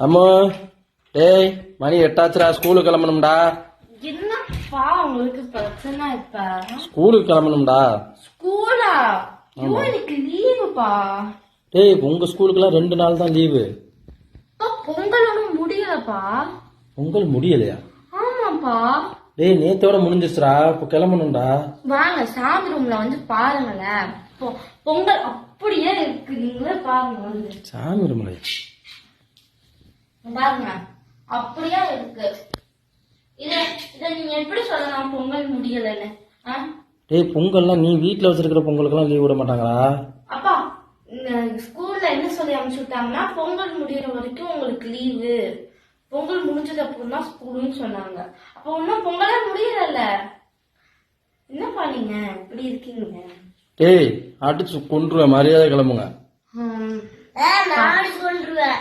அம்மா டேய் மணி 8 ஆச்சுடா, ஸ்கூலுக்கு கிளம்பணும்டா. என்னப்பா உங்களுக்கு பிரச்சனை இப்ப? ஸ்கூலுக்கு கிளம்பணும்டா. ஸ்கூலா? எனக்கு லீவுப்பா. டேய் உங்க ஸ்கூலுக்குலாம் 2 நாள் தான் லீவு. பொங்கலோட முடியலப்பா. பொங்கல் முடியலையா? ஆமாப்பா. டேய் நேத்தோட முடிஞ்சிருச்சுடா, இப்ப கிளம்பணும்டா. வாங்க சாமி ரூம்ல வந்து பாருங்களேன். பொங்கல் அப்படியே இருக்கு, நீங்களே பாருங்க வந்து. சாமி ரூம்ல பாருங்க அப்படியே இருக்கு. இத நீங்க எப்படி சொல்லலாம் பொங்கல் முடியலன்னு? டேய் பொங்கல்லாம் நீ வீட்டுல வச்சிருக்கிற பொங்கலுக்கெல்லாம் லீவ் விட மாட்டாங்களா? அப்பா ஸ்கூல்ல என்ன சொல்லி அனுப்பிச்சு விட்டாங்கன்னா பொங்கல் முடியற வரைக்கும் உங்களுக்கு லீவு, பொங்கல் முடிஞ்சது அப்புறம் தான் ஸ்கூல்னு சொன்னாங்க. அப்போ இன்னும் பொங்கலே முடியல. என்ன பண்ணீங்க இப்படி இருக்கீங்க? டேய் அடிச்சு கொன்றுவேன், மரியாதை கிளம்புங்க. கொன்றுவேன்.